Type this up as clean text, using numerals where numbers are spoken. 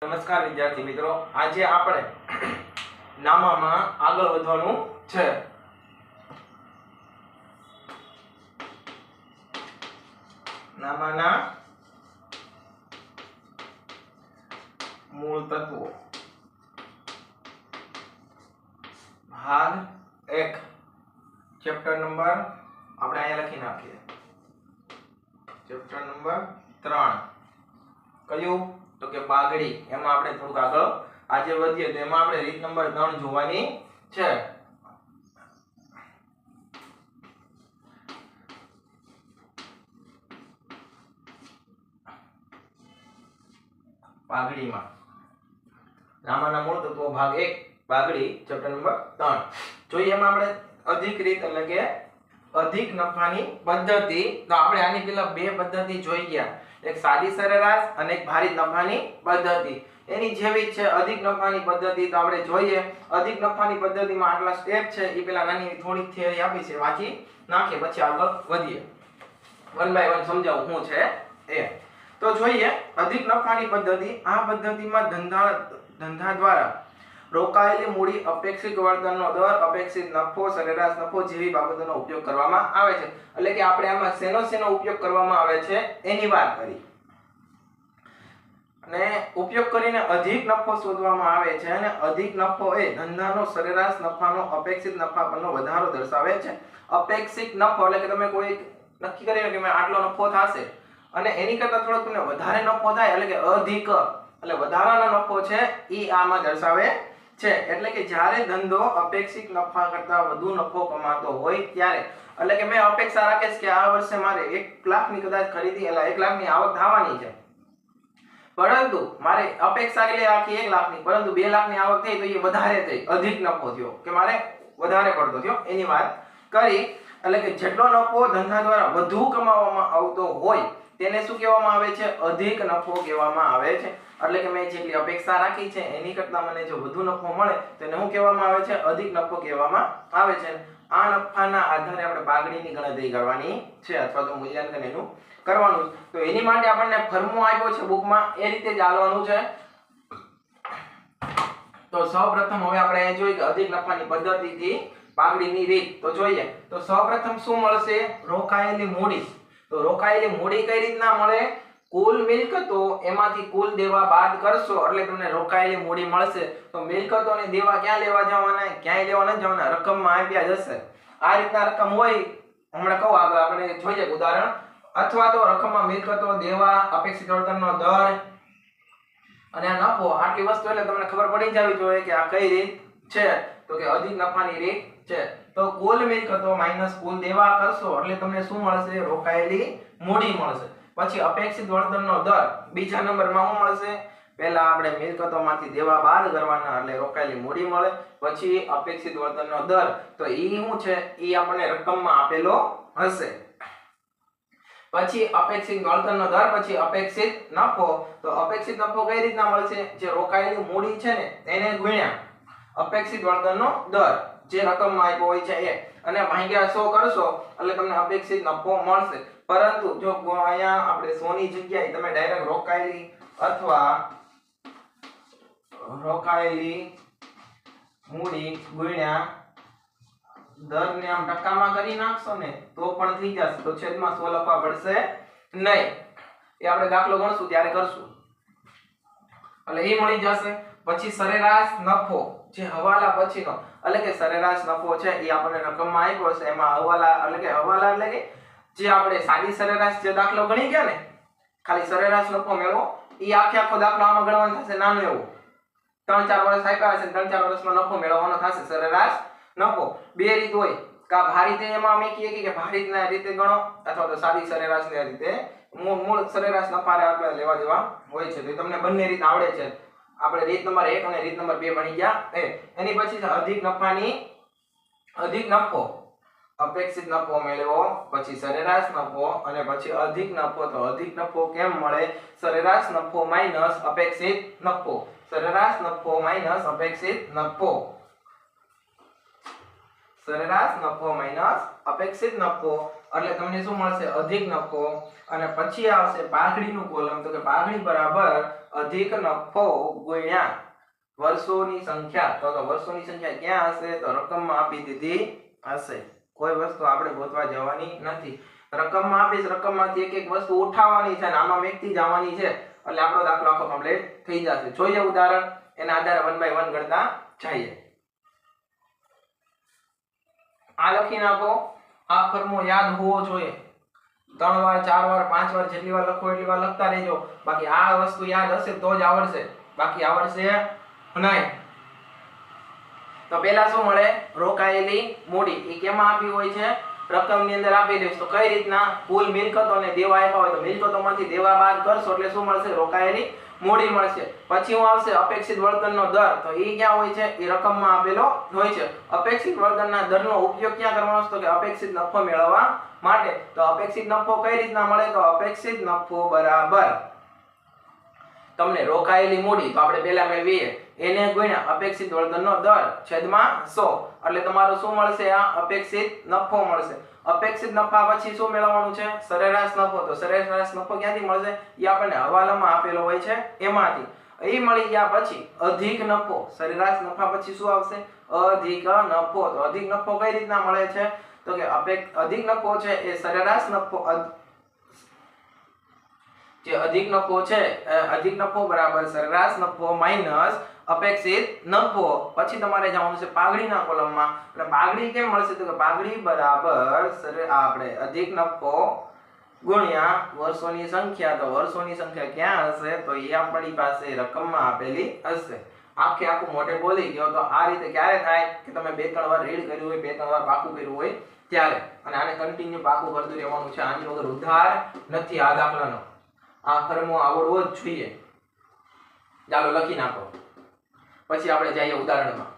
નમસ્કાર વિદ્યાર્થી મિત્રો, આજે આપણે નામામાં આગળ વધવાનું છે. નામાના મૂળ તત્વો ભાગ 1 ચેપ્ટર નંબર આપણે અહીંયા લખી નાખીએ. ચેપ્ટર નંબર 3 કયું? તો કે બાગડી. એમાં આપણે થોડુંક આગળ આજે વધીએ તો એમાં આપણે રીત નંબર 3 જોવાની છે. બાગડીમાં નામાના મૂળ તત્વો ભાગ 1 બાગડી ચેપ્ટર નંબર 3 જોઈએ. એમાં આપણે અધિક રીત એટલે કે અધિક નફાની પદ્ધતિ. તો આપણે આની પેલા બે પદ્ધતિ જોઈ ગયા, એક સાદી સરેરાશ અને એક ભારિત નફાની પદ્ધતિ. એની જેવી જ છે અધિક નફાની પદ્ધતિ. તો આપણે જોઈએ અધિક નફાની પદ્ધતિમાં આટલા સ્ટેપ છે એ પેલા નાની થોડીક થિયરી આપી છે, વાંચી નાખીએ પછી આગળ વધીએ. વન બાય વન સમજાવું શું છે એ. તો જોઈએ અધિક નફાની પદ્ધતિ. આ પદ્ધતિમાં ધંધા દ્વારા રોકાયેલી મૂડી, અપેક્ષિત વળતરનો દર, અપેક્ષિત નફો, સરેરાશ નફો જેવી બાબતોનો ઉપયોગ કરવામાં આવે છે. એટલે કે આપણે આમાં શેનો ઉપયોગ કરવામાં આવે છે એની વાત કરી. અને ઉપયોગ કરીને અધિક નફો શોધવામાં આવે છે. અને અધિક નફો એ ધંધાનો સરેરાશ નફાનો અપેક્ષિત નફા પરનો વધારો દર્શાવે છે. અપેક્ષિત નફો એટલે કે તમે કોઈ નક્કી કરીને કે મેં આટલો નફો થશે અને એની કરતા થોડો તમને વધારે નફો થાય એટલે કે અધિક એટલે વધારાનો નફો છે ઈ આમાં દર્શાવે છે. એટલે કે જ્યારે ધંધો અપેક્ષિત નફા કરતા વધુ નફો કમાતો હોય ત્યારે, એટલે કે મેં અપેક્ષા રાખીશ કે આ વર્ષે મારે 1 લાખની કદાચ ખરીદી એટલે 1 લાખની આવક થવાની છે, પરંતુ મારે અપેક્ષા એટલે રાખી 1 લાખની, પરંતુ 2 લાખની આવક થઈ તો એ વધારે થઈ, અધિક નફો થયો કે મારે વધારે પડતો થયો એની વાત કરી. એટલે કે જેટલો નફો ધંધા દ્વારા વધુ કમાવામાં આવતો હોય તેને શું કહેવામાં આવે છે? અધિક નફો કહેવામાં આવે છે. એટલે કે મેં જેટલી અપેક્ષા રાખી છે એની કરતા મને જો વધુ નફો મળે તેને શું કહેવામાં આવે છે? અધિક નફો કહેવામાં આવે છે. આ નફાના આધારે આપણે બાગડીની ગણતરી કરવાની છે અથવા તો મૂલ્યાંકન એનું કરવાનું. તો એની માટે આપણને ફોર્મુલો આપ્યો છે બુકમાં, એ રીતે જ ચાલવાનું છે. તો સૌપ્રથમ હવે આપણે અહીં જોઈએ કે અધિક નફાની પદ્ધતિથી બાગડીની રીત. તો જોઈએ તો સૌપ્રથમ શું મળશે? રોકાયેલી મૂડી. તો રોકાયેલી મૂડી કઈ રીતના મળે? કુલ મિલકતો એમાંથી કુલ દેવા બાદ કરશો એટલે તમને રોકાયેલી મૂડી મળશે. તો મિલકતોને દેવા ક્યાં લેવા જવાના? ક્યાંય લેવા નથી જવાના, રકમમાં આપ્યા જશે. આ રીતના રકમ હોય, હમણાં કહું આગળ આપણે જોઈએ ઉદાહરણ. અથવા તો રકમમાં મિલકતો, દેવા, અપેક્ષિત વળતરનો દર અને આ નફો, આટલી વસ્તુ એટલે તમને ખબર પડી જવી જોઈએ કે આ કઈ રીત છે. તો કે અધિક નફાની રીત છે. તો કુલ મિલકતો માઈનસ કુલ દેવા કરશો એટલે તમને શું મળશે? રોકાયેલી મૂડી મળશે. પછી અપેક્ષિત વળતરનો દર બીજા નંબરમાં શું મળશે? પહેલા આપણે મિલકતોમાંથી દેવા બાદ કરવાના એટલે રોકાયેલી મૂડી મળે. પછી અપેક્ષિત વળતરનો દર, તો ઈ શું છે? ઈ આપણને રકમમાં આપેલો હશે. પછી અપેક્ષિત વળતરનો દર, પછી અપેક્ષિત નફો. તો અપેક્ષિત નફો કઈ રીતના મળશે? જે રોકાયેલી મૂડી છે ને એને ગુણ્યા અપેક્ષિત વળતરનો દર જે રકમમાં આપ્યો હોય છે એ, અને ભાગ્યા 100 કરશો એટલે તમને અપેક્ષિત નફો મળશે. પરંતુ જો અહીંયા આપણે 100 ની જગ્યાએ તમે ડાયરેક્ટ રોકાયેલી અથવા રોકાયેલી મૂડી ગુણ્યા દરને આમ ટકામાં કરી નાખશો ને તો પણ થઈ જશે. તો છેદમાં 100 લખવા પડશે નહીં. એ આપણે દાખલો ગણશું ત્યારે કરશું એટલે એ મળી જશે. પછી સરેરાશ નફો જે હવાલા પછીનો, એટલે કે સરેરાશ નફો છે એ આપણને રકમમાં આપ્યો છે. એમાં હવાલા એટલે કે જે આપણે સાદી સરેરાશ જે દાખલો ગણી ગયા ને, ખાલી સરેરાશ નફો મેળવો, એ આખો દાખલો આમાં ગણવાનો થશે નાનો એવો. 3-4 વર્ષ આપ્યા હશે, 3-4 વર્ષનો નફો મેળવવાનો થશે સરેરાશ નફો. બે રીત હોય, કા ભારિત એમાં અમે કહીએ કે ભારિતના રીતે ગણો અથવા તો સાદી સરેરાશની રીતે મૂળ સરેરાશ નફા આપણે લેવા દેવા હોય છે. તો તમને બંને રીત આવડે છે. આપણે રીત નંબર 1 અને રીત નંબર 2 ભણી ગયા. એની પછી અધિક નફો, અપેક્ષિત નફો મેળવો, પછી સરેરાશ નફો અને પછી અધિક નફો. તો અધિક નફો કેમ મળે? સરેરાશ નફો માઈનસ અપેક્ષિત નફો. સરેરાશ નફો માઈનસ અપેક્ષિત નફો. સરેરાશ નફો માઈનસ અપેક્ષિત નફો. એટલે તમને શું મળશે અધિક નફો અને પછી આવશે પાઘડીનું કોલમ તો કે પાઘડી બરાબર અધિક નફો ગુણ્યા વર્ષોની સંખ્યા તો વર્ષોની સંખ્યા ક્યાં હશે તો રકમમાં આપી દીધી હશે કોઈ વસ્તુ આપણે ગોતવા જવાની નથી રકમમાં આપીશ રકમમાંથી એક એક વસ્તુ ઉઠાવવાની છે અને આમાં મેકતી જવાની છે એટલે આપણો દાખલો આખો કમ્પ્લીટ થઈ જશે જોઈએ ઉદાહરણ એના આધારે 1 બાય 1 ગણતા જઈએ આ લખી નાખો આ ફોર્મુલો યાદ હોવો જોઈએ 3 વાર 4 વાર 5 વાર જેટલી વાર લખો એટલી વાર લખતા રહેજો બાકી આ વસ્તુ યાદ હશે તો જ આવડશે બાકી આવડશે નહીં તો પહેલા શું મળે રોકાયેલી મૂડી એ કેમાં આપી હોય છે રકમની અંદર આપી દઈશ તો કઈ રીતના કુલ મિલકતોને દેવા આપ્યા હોય તો મિલકતોમાંથી દેવા બાદ કરશો એટલે શું મળશે રોકાયેલી મૂડી મળશે પછી હું આવશે અપેક્ષિત વળતરનો દર તો એ ક્યાં હોય છે એ રકમમાં આપેલો હોય છે અપેક્ષિત વળતરના દરનો ઉપયોગ ક્યાં કરવાનો છે તો કે અપેક્ષિત નફો મેળવવા માટે તો અપેક્ષિત નફો કઈ રીતના મળે તો અપેક્ષિત નફો બરાબર તમને રોકાયેલી મૂડી તો આપણે પહેલા મેળવીએ એને ગુણ્યા અપેક્ષિત વળતરનો દર છેદમાં 100 એટલે તમારો શું મળશે આ અપેક્ષિત નફો મળશે અપેક્ષિત નફા પછી શું મેળવવાનું છે સરેરાશ નફો તો સરેરાશ નફો ક્યાંથી મળશે એ આપણને હવાલામાં આપેલો હોય છે એમાંથી એ મળી ગયા પછી અધિક નફો સરેરાશ નફા પછી શું આવશે અધિક નફો તો અધિક નફો કઈ રીતના મળે છે તો કે અધિક નફો છે એ સરેરાશ નફો જે અધિક નફો છે અધિક નફો બરાબર સરેરાશ નફો માઈનસ અપેક્ષિત નફો પછી તમારે જવાનું છે પાઘડીના કોલમમાં એટલે પાઘડી કેમ મળશે તો કે પાઘડી બરાબર આપણે અધિક નફો ગુણ્યા વર્ષોની સંખ્યા તો વર્ષોની સંખ્યા ક્યાં હશે તો એ આપણી પાસે રકમમાં આપેલી હશે આખે આખું મોઢે બોલી ગયો તો આ રીતે ક્યારે થાય કે તમે 2-3 વાર રીડ કર્યું હોય 2-3 વાર પાકું કર્યું હોય ત્યારે અને આને કન્ટિન્યુ પાકું કરતું રહેવાનું છે આની વગર ઉધાર નથી આ દાખલાનો આ ફોર્મુલો આવડવો જ જોઈએ ચાલો લખી નાખો પછી આપણે જઈએ ઉદાહરણમાં